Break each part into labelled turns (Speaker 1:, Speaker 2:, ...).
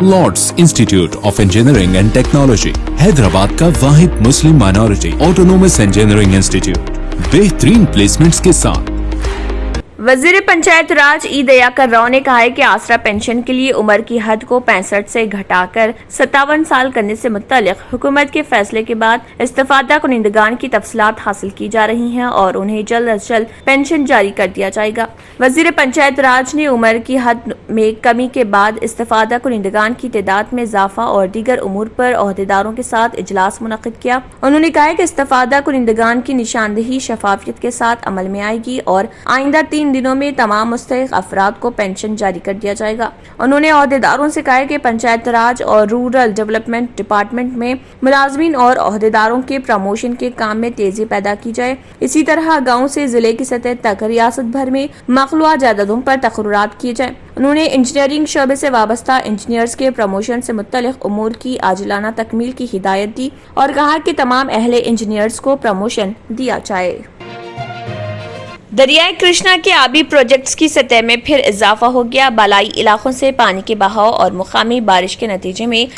Speaker 1: Lord's Institute of Engineering and Technology, Hyderabad का वाहिद मुस्लिम माइनॉरिटी ऑटोनोमस इंजीनियरिंग इंस्टीट्यूट, बेहतरीन प्लेसमेंट्स के साथ।
Speaker 2: वजीर पंचायत राज ई दयाकर राव ने कहा है कि आसरा पेंशन के लिए उम्र की हद को 65 से घटाकर 57 साल करने से मुत्तलिक हुकूमत के फैसले के बाद इस्तेफादा कुनिंदगान की तफसीलात हासिल की जा रही हैं और उन्हें जल्द अज जल्द पेंशन जारी कर दिया जाएगा। वजीर पंचायत राज ने उम्र की हद में कमी के बाद इस्तेफादा कुनिंदगान की तादाद में इजाफा और दीगर उमूर पर ओहदेदारों के साथ इजलास मुनक्किद किया। उन्होंने कहा कि इस्तेफादा कुनिंदगान की निशानदेही शफाफियत के साथ अमल में आएगी और आइंदा 3 दिनों में तमाम मुस्तहिक अफराद को पेंशन जारी कर दिया जाएगा। उन्होंने ओहदेदारों से कहा कि पंचायत राज और रूरल डेवलपमेंट डिपार्टमेंट में मुलाजमीन और ओहदेदारों के प्रमोशन के काम में तेजी पैदा की जाए। इसी तरह गाँव से जिले की सतह तक रियासत भर में मखलूआ जायदादों पर तकर्रुरात किए जाए। उन्होंने इंजीनियरिंग शोबे से वाबस्ता इंजीनियर्स के प्रमोशन से मुत्तलिक उमूर की आजिलाना तकमील की हिदायत दी और कहा कि तमाम अहले इंजीनियर्स को प्रमोशन दिया जाए। दरियाए कृष्णा के आबी प्रोजेक्ट्स की सतह में फिर इजाफा हो गया। बालाई इलाकों से पानी के बहाव और मुकामी बारिश के नतीजे में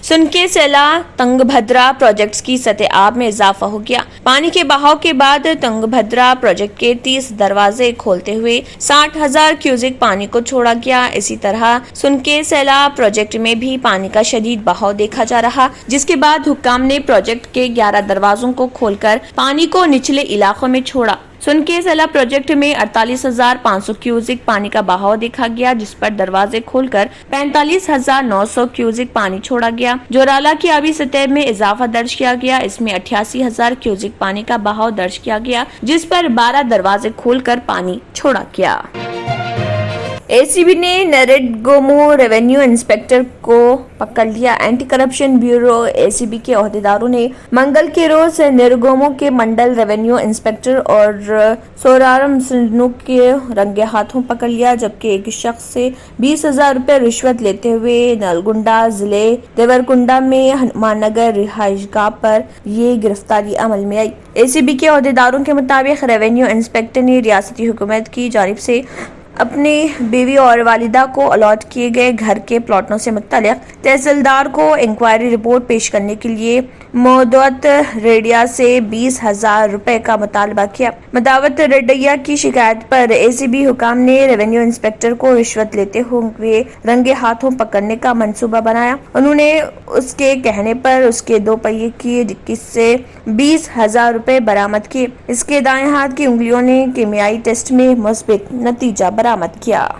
Speaker 2: सुनके सेला तुंगभद्रा प्रोजेक्ट्स की सतह आब में इजाफा हो गया। पानी के बहाव के बाद तुंगभद्रा प्रोजेक्ट के 30 दरवाजे खोलते हुए 60,000 क्यूसिक पानी को छोड़ा गया। इसी तरह सुनके सेला प्रोजेक्ट में भी पानी का शदीद बहाव देखा जा रहा, जिसके बाद हुक्काम ने प्रोजेक्ट के 11 दरवाजों को खोलकर पानी को निचले इलाकों में छोड़ा। सुनके सेला प्रोजेक्ट में 48,500 क्यूसिक पानी का बहाव देखा गया, जिस पर दरवाजे खोलकर 45,900 क्यूसिक पानी छोड़ा गया। जोराला की आबी सतह में इजाफा दर्ज किया गया। इसमें 88,000 क्यूसिक पानी का बहाव दर्ज किया गया, जिस पर 12 दरवाजे खोलकर पानी छोड़ा गया। एसीबी ने नरेगोमो रेवेन्यू इंस्पेक्टर को पकड़ लिया। एंटी करप्शन ब्यूरो एसीबी के ओहदेदारों ने मंगल के रोज नरेगोमो के मंडल रेवेन्यू इंस्पेक्टर और सोरारम सिंधनु के रंगे हाथों पकड़ लिया, जबकि एक शख्स से 20,000 रुपए रिश्वत लेते हुए नलगुंडा जिले देवरकुंडा में हनुमान नगर रिहाइशगाह पर ये गिरफ्तारी अमल में आई। एसीबी के ओहदेदारों के मुताबिक रेवेन्यू इंस्पेक्टर ने रियासती हुकूमत की जानिब से अपने बीवी और वालिदा को अलॉट किए गए घर के प्लॉटों से मुत्तलिक तहसीलदार को इंक्वायरी रिपोर्ट पेश करने के लिए मोदवत रेडिया से 20,000 रुपए का मुतालबा किया। मदावत रेडिया की शिकायत पर एसीबी हुकाम ने रेवेन्यू इंस्पेक्टर को रिश्वत लेते हुए रंगे हाथों पकड़ने का मंसूबा बनाया। उन्होंने उसके कहने पर उसके 2 पहिए की डिक्की से 20,000 रुपए बरामद किए। इसके दाएं हाथ की उंगलियों ने कीमियाई टेस्ट में मुस्बित नतीजा बरामद किया।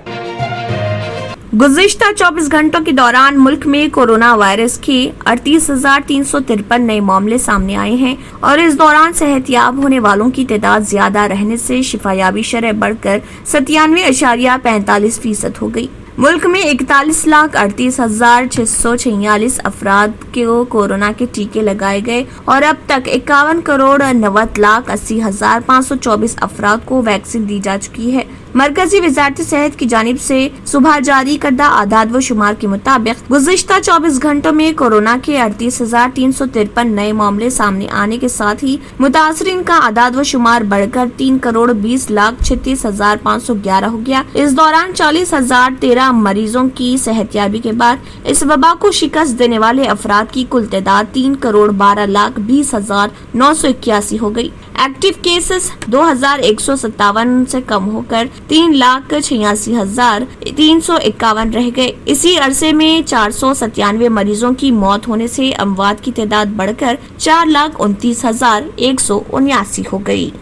Speaker 2: गुज़िश्ता 24 घंटों के दौरान मुल्क में कोरोना वायरस के 38,353 नए मामले सामने आए हैं और इस दौरान सेहतयाब होने वालों की तादाद ज्यादा रहने से शिफायाबी शरह बढ़कर 97.45% हो गई। मुल्क में 41,38,646 अफराद को कोरोना के टीके लगाए गए और अब तक 51,90,80,524 अफराद को वैक्सीन दी जा चुकी है। मरकजी वजारत सेहत की जानिब से सुबह जारी करदा आदाद व शुमार के मुताबिक गुज़िश्ता 24 घंटों में कोरोना के 38,353 नए मामले सामने आने के साथ ही मुतासरीन का आदाद व शुमार बढ़कर 3,20,36,511 हो गया। इस दौरान 40,013 मरीजों की सेहतयाबी के बाद इस वबा को शिकस्त देने वाले अफराद की कुल तादाद 3,12,20,981 हो गई। एक्टिव केसेस 2,157 से कम होकर 3,86,351 रह गए। इसी अरसे में 497 मरीजों की मौत होने से अमवात की तादाद बढ़कर 4,29,179 हो गई।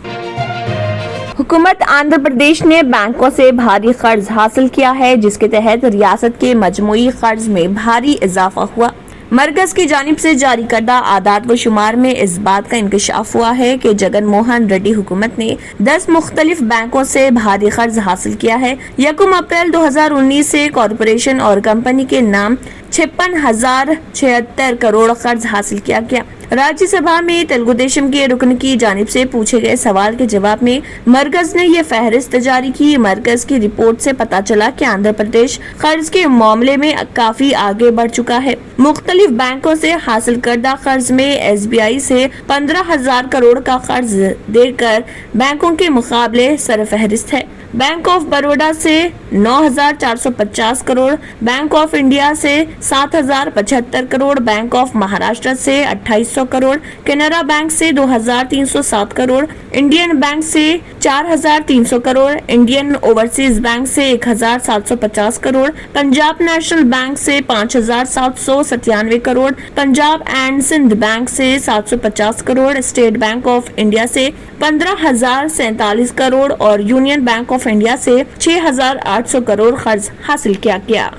Speaker 2: हुकूमत आंध्र प्रदेश ने बैंकों से भारी कर्ज हासिल किया है, जिसके तहत रियासत के मजमूई कर्ज में भारी इजाफा हुआ। मरकज की जानिब से जारी करदा आदाद व शुमार में इस बात का इंकशाफ हुआ है कि जगन मोहन रेड्डी हुकूमत ने 10 मुख्तलिफ बैंकों से भारी कर्ज हासिल किया है। 1 अप्रैल 2019 से कॉरपोरेशन और कंपनी के नाम 56,076 करोड़ कर्ज हासिल किया गया। राज्य सभा में तेलुगु देशम के रुकन की जानिब से पूछे गए सवाल के जवाब में मरकज ने ये फहरिस्त जारी की। मरकज की रिपोर्ट से पता चला कि आंध्र प्रदेश कर्ज के मामले में काफी आगे बढ़ चुका है। मुख्तलिफ बैंकों से हासिल करदा कर्ज में SBI से 15,000 करोड़ का कर्ज देकर बैंकों के मुकाबले सरफहरिस्त है। बैंक ऑफ बड़ौदा से 9,450 करोड़, बैंक ऑफ इंडिया से 7,075 करोड़, बैंक ऑफ महाराष्ट्र से 2,800 करोड़, केनरा बैंक से 2,307 करोड़, इंडियन बैंक से 4,300 करोड़, इंडियन ओवरसीज बैंक से 1,750 करोड़, पंजाब नेशनल बैंक से 5,797 करोड़, पंजाब एंड सिंध बैंक से 750 crore, state bank of India से 15,047 करोड़ और यूनियन बैंक ऑफ इंडिया से 6,800 करोड़ कर्ज हासिल किया गया।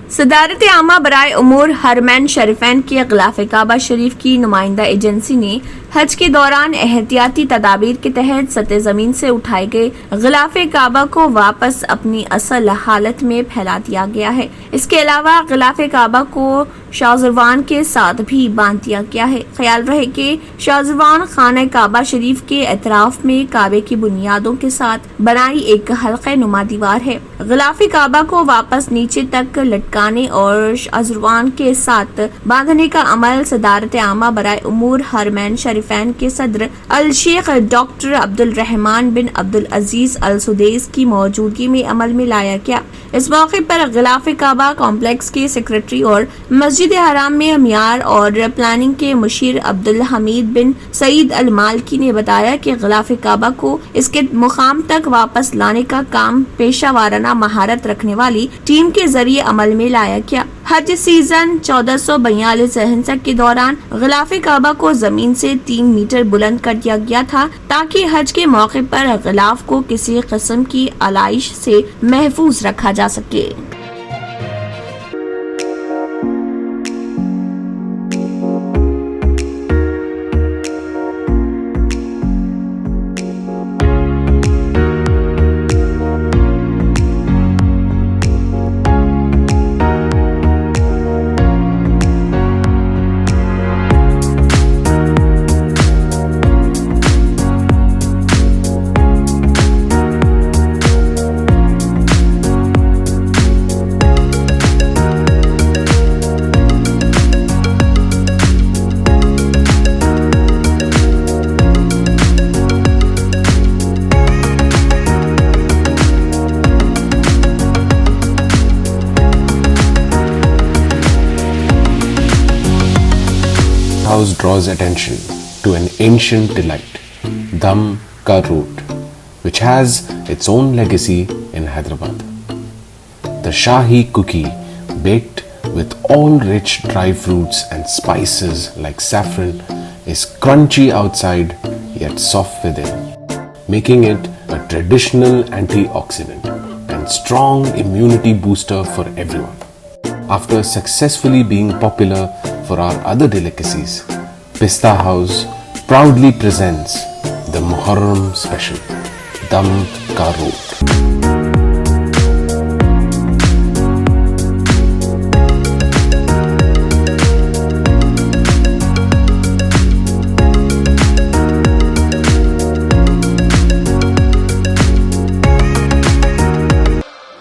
Speaker 2: सदारत आमा बराए उमूर हरमैन शरीफैन के गिलाफ काबा शरीफ की नुमाइंदा एजेंसी ने हज के दौरान एहतियाती तदाबीर के तहत सतह जमीन से उठाए गए गिलाफ काबा को वापस अपनी असल हालत में फैला दिया गया है। इसके अलावा गिलाफ काबा को शाहजवान के साथ भी बांध दिया गया है। ख्याल रहे कि शाहजवान खाना काबा शरीफ के एतराफ में काबे की बुनियादों के साथ बनाई एक हल्के नुमा दीवार है। गिलाफ काबा को वापस नीचे तक लटकाने और शाहजवान के साथ बांधने का अमल सदारत आमा बराए उमूर हरमैन शरीफैन के सदर अल शेख डॉक्टर अब्दुल रहमान बिन अब्दुल अजीज अल सुदेस की मौजूदगी में अमल में लाया गया। इस मौके पर गिलाफ काबा कॉम्प्लेक्स के सेक्रेटरी और मस्जिद हराम में अमियार और प्लानिंग के मुशीर अब्दुल हमीद बिन सईद अल मालकी ने बताया कि गिलाफ काबा को इसके मुकाम तक वापस लाने का काम पेशा वाराना महारत रखने वाली टीम के जरिए अमल में लाया गया। हज सीजन 1442 हिंसक के दौरान गिलाफ काबा को जमीन से 3 मीटर बुलंद कर दिया गया था ताकि हज के मौके पर गिलाफ को किसी किस्म की आलाइश से महफूज रखा जा सके।
Speaker 3: House draws attention to an ancient delight, Dum Ka Root, which has its own legacy in Hyderabad. The Shahi cookie, baked with all rich dry fruits and spices like saffron, is crunchy outside yet soft within, making it a traditional antioxidant and strong immunity booster for everyone. After successfully being popular for our other delicacies, Pista House proudly presents the Muharram special, Dum Ka Root.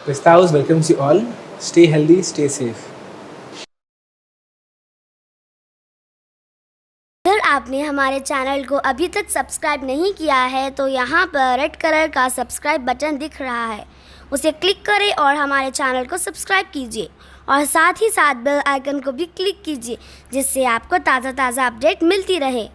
Speaker 4: Pista House welcomes you all. Stay healthy, stay safe.
Speaker 5: अगर आपने हमारे channel को अभी तक subscribe नहीं किया है तो यहाँ पर रेड कलर का सब्सक्राइब बटन दिख रहा है, उसे क्लिक करें और हमारे चैनल को सब्सक्राइब कीजिए और साथ ही साथ बेल आइकन को भी क्लिक कीजिए जिससे आपको ताज़ा अपडेट मिलती रहे।